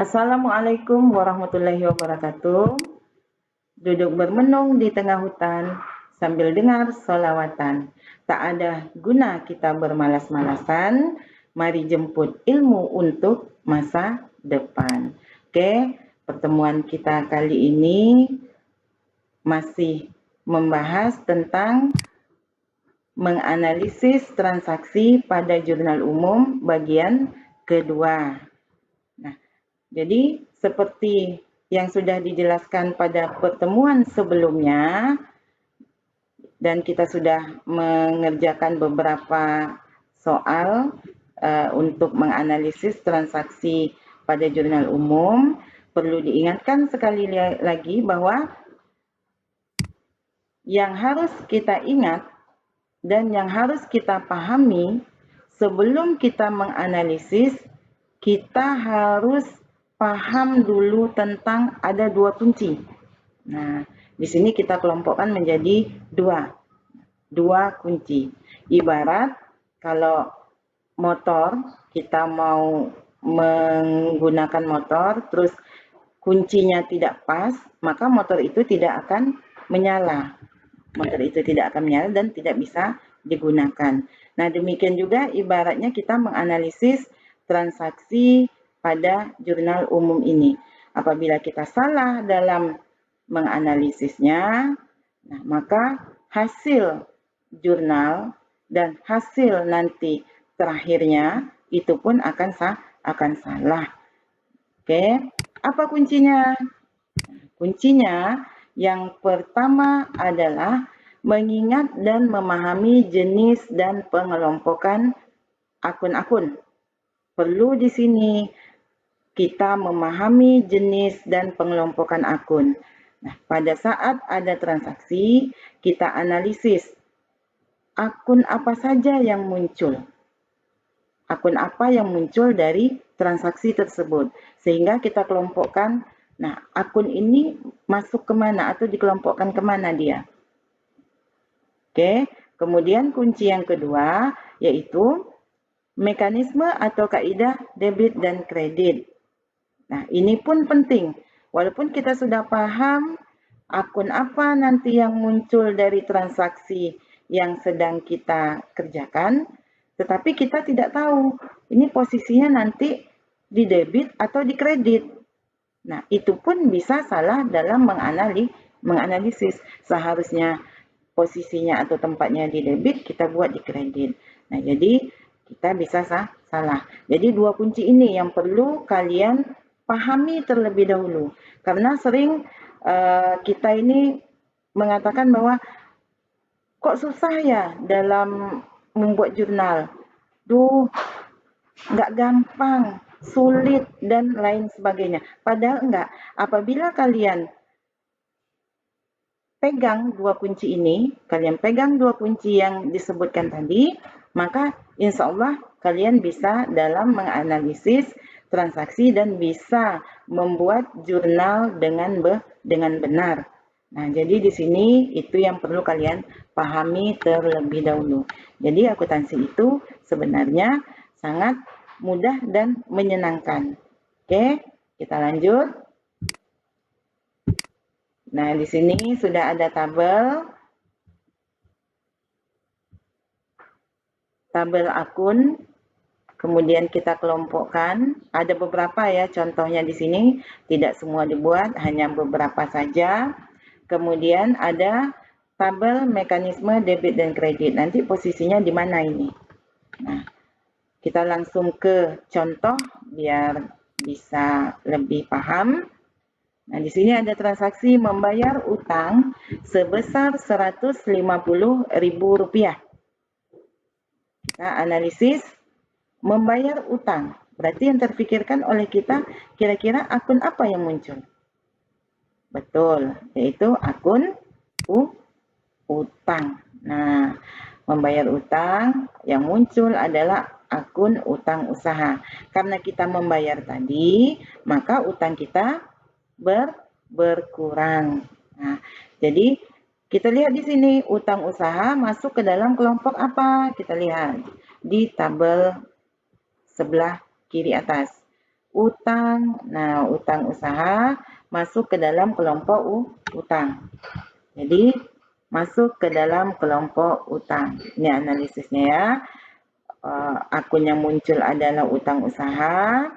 Assalamualaikum warahmatullahi wabarakatuh. Duduk bermenung di tengah hutan sambil dengar solawatan. Tak ada guna kita bermalas-malasan. Mari jemput ilmu untuk masa depan. Oke, pertemuan kita kali ini masih membahas tentang menganalisis transaksi pada jurnal umum bagian kedua. Nah, jadi seperti yang sudah dijelaskan pada pertemuan sebelumnya dan kita sudah mengerjakan beberapa soal untuk menganalisis transaksi pada jurnal umum, perlu diingatkan sekali lagi bahwa yang harus kita ingat dan yang harus kita pahami sebelum kita menganalisis, kita harus paham dulu tentang ada dua kunci. Nah, di sini kita kelompokkan menjadi dua kunci. Ibarat kalau motor, kita mau menggunakan motor, terus kuncinya tidak pas, maka motor itu tidak akan menyala. Motor itu tidak akan menyala dan tidak bisa digunakan. Nah, demikian juga ibaratnya kita menganalisis transaksi pada jurnal umum ini. Apabila kita salah dalam menganalisisnya, nah, maka hasil jurnal dan hasil nanti terakhirnya itu pun akan salah. Oke, apa kuncinya? Kuncinya yang pertama adalah mengingat dan memahami jenis dan pengelompokan akun-akun. Perlu di sini kita memahami jenis dan pengelompokan akun. Nah, pada saat ada transaksi, kita analisis akun apa saja yang muncul. Akun apa yang muncul dari transaksi tersebut. Sehingga kita kelompokkan, nah akun ini masuk kemana atau dikelompokkan kemana dia. Oke, kemudian kunci yang kedua yaitu mekanisme atau kaidah debit dan kredit. Nah, ini pun penting. Walaupun kita sudah paham akun apa nanti yang muncul dari transaksi yang sedang kita kerjakan, tetapi kita tidak tahu ini posisinya nanti di debit atau di kredit. Nah, itu pun bisa salah dalam menganalisis. Seharusnya posisinya atau tempatnya di debit, kita buat di kredit. Nah, jadi kita bisa salah. Jadi dua kunci ini yang perlu kalian pahami terlebih dahulu. Karena sering kita ini mengatakan bahwa kok susah ya dalam membuat jurnal. Duh, nggak gampang, sulit, dan lain sebagainya. Padahal enggak. Apabila kalian pegang dua kunci ini, kalian pegang dua kunci yang disebutkan tadi, maka insya Allah kalian bisa dalam menganalisis transaksi dan bisa membuat jurnal dengan benar. Nah, jadi di sini itu yang perlu kalian pahami terlebih dahulu. Jadi akuntansi itu sebenarnya sangat mudah dan menyenangkan. Oke, kita lanjut. Nah, di sini sudah ada tabel akun, kemudian kita kelompokkan. Ada beberapa ya contohnya di sini, tidak semua dibuat, hanya beberapa saja. Kemudian ada tabel mekanisme debit dan kredit. Nanti posisinya di mana ini? Nah, kita langsung ke contoh biar bisa lebih paham. Nah, di sini ada transaksi membayar utang sebesar Rp150.000. Kita analisis membayar utang. Berarti yang terfikirkan oleh kita kira-kira akun apa yang muncul? Betul, yaitu akun utang. Nah, membayar utang yang muncul adalah akun utang usaha. Karena kita membayar tadi, maka utang kita berkurang. Nah, jadi kita lihat di sini utang usaha masuk ke dalam kelompok apa? Kita lihat di tabel sebelah kiri atas. utang. Nah, utang usaha masuk ke dalam kelompok utang. Jadi, masuk ke dalam kelompok utang. Ini analisisnya ya. Akun yang muncul adalah utang usaha.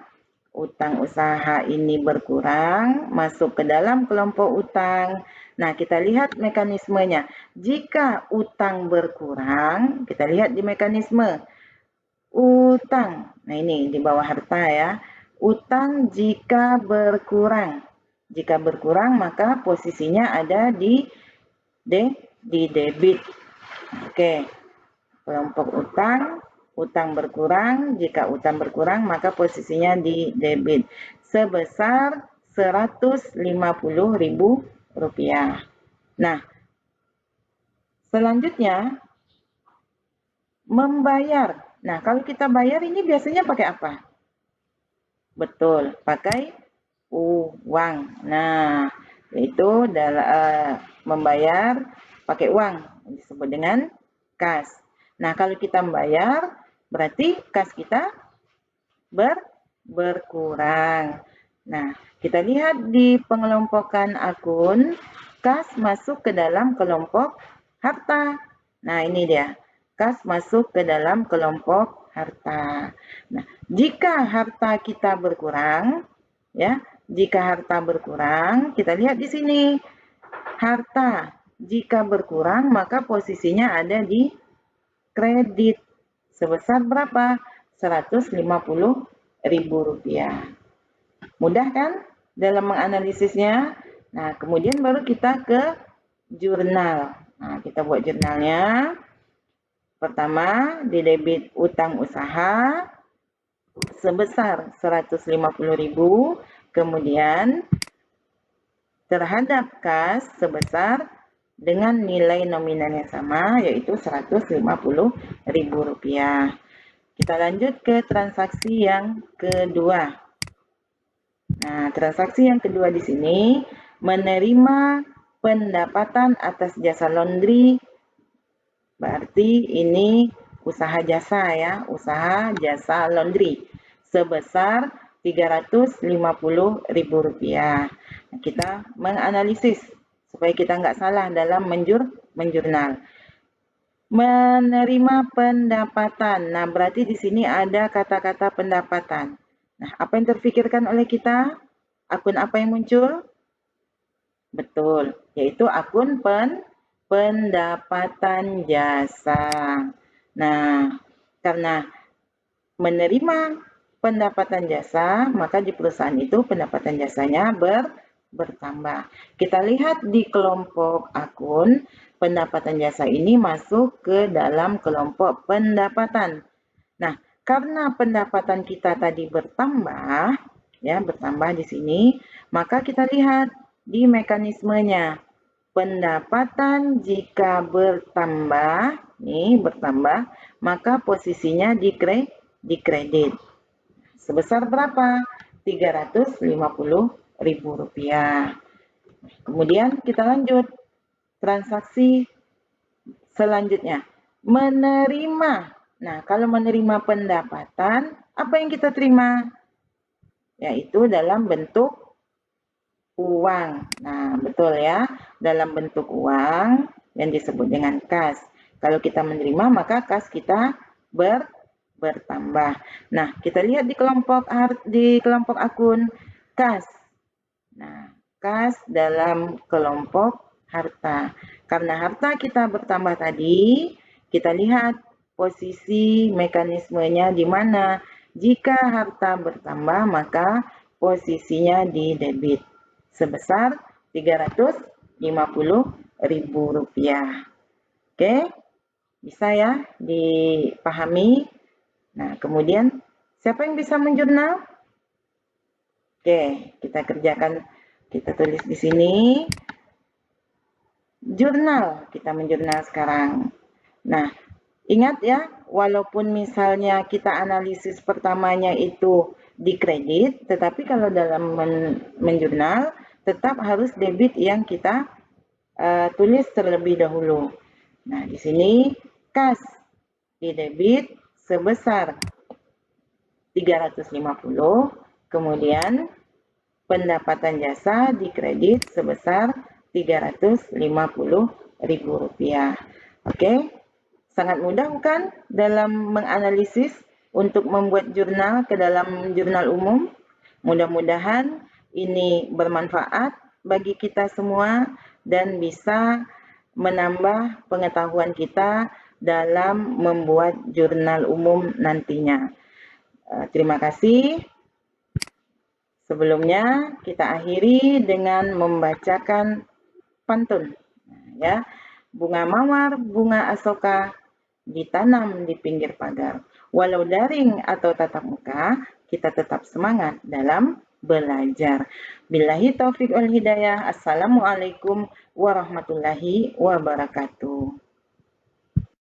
Utang usaha ini berkurang, masuk ke dalam kelompok utang. Nah, kita lihat mekanismenya. Jika utang berkurang, kita lihat di mekanisme. Utang, nah ini di bawah harta ya. Utang jika berkurang. Jika berkurang, maka posisinya ada di debit. Oke, kelompok utang, utang berkurang. Jika utang berkurang, maka posisinya di debit sebesar Rp150.000. Nah, selanjutnya membayar. Nah, kalau kita bayar ini biasanya pakai apa? Betul, pakai uang. Nah, yaitu membayar pakai uang, disebut dengan kas. Nah, kalau kita membayar, berarti kas kita berkurang. Nah, kita lihat di pengelompokan akun, kas masuk ke dalam kelompok harta. Nah, ini dia. Kas masuk ke dalam kelompok harta. Nah, jika harta kita berkurang, ya, jika harta berkurang, kita lihat di sini. Harta jika berkurang, maka posisinya ada di kredit. Sebesar berapa? Rp150.000. Mudah kan dalam menganalisisnya? Nah, kemudian baru kita ke jurnal. Nah, kita buat jurnalnya. Pertama, di debit utang usaha sebesar Rp150.000. Kemudian terhadap kas sebesar dengan nilai nominal yang sama, yaitu Rp150.000. Kita lanjut ke transaksi yang kedua. Nah, transaksi yang kedua di sini menerima pendapatan atas jasa laundry. Berarti ini usaha jasa ya, usaha jasa laundry sebesar Rp350.000. Nah, kita menganalisis supaya kita nggak salah dalam menjurnal. Menerima pendapatan. Nah, berarti di sini ada kata-kata pendapatan. Nah, apa yang terfikirkan oleh kita? Akun apa yang muncul? Betul, yaitu akun pendapatan jasa. Nah, karena menerima pendapatan jasa, maka di perusahaan itu pendapatan jasanya bertambah. Kita lihat di kelompok akun, pendapatan jasa ini masuk ke dalam kelompok pendapatan. Nah, karena pendapatan kita tadi bertambah, ya bertambah di sini, maka kita lihat di mekanismenya. Pendapatan jika bertambah, nih bertambah, maka posisinya di kredit. Sebesar berapa? Rp350.000. Kemudian kita lanjut. Transaksi selanjutnya. Menerima. Nah, kalau menerima pendapatan, apa yang kita terima? Yaitu dalam bentuk uang. Nah, betul ya. Dalam bentuk uang yang disebut dengan kas. Kalau kita menerima, maka kas kita bertambah. Nah, kita lihat di kelompok akun kas. Nah, kas dalam kelompok harta. Karena harta kita bertambah tadi, kita lihat posisi mekanismenya di mana. Jika harta bertambah, maka posisinya di debit sebesar Rp350.000. Oke, bisa ya dipahami. Nah, kemudian siapa yang bisa menjurnal? Oke, kita kerjakan, kita tulis di sini. Jurnal, kita menjurnal sekarang. Nah, ingat ya, walaupun misalnya kita analisis pertamanya itu di kredit, tetapi kalau dalam menjurnal tetap harus debit yang kita tulis terlebih dahulu. Nah, di sini kas di debit sebesar 350, Kemudian pendapatan jasa dikredit sebesar Rp350.000. Oke, sangat mudah bukan dalam menganalisis untuk membuat jurnal ke dalam jurnal umum. Mudah-mudahan ini bermanfaat bagi kita semua dan bisa menambah pengetahuan kita dalam membuat jurnal umum nantinya. Terima kasih. Sebelumnya kita akhiri dengan membacakan pantun. Ya, bunga mawar, bunga asoka ditanam di pinggir pagar. Walau daring atau tatap muka, kita tetap semangat dalam belajar. Billahi taufiq wal hidayah. Assalamualaikum warahmatullahi wabarakatuh.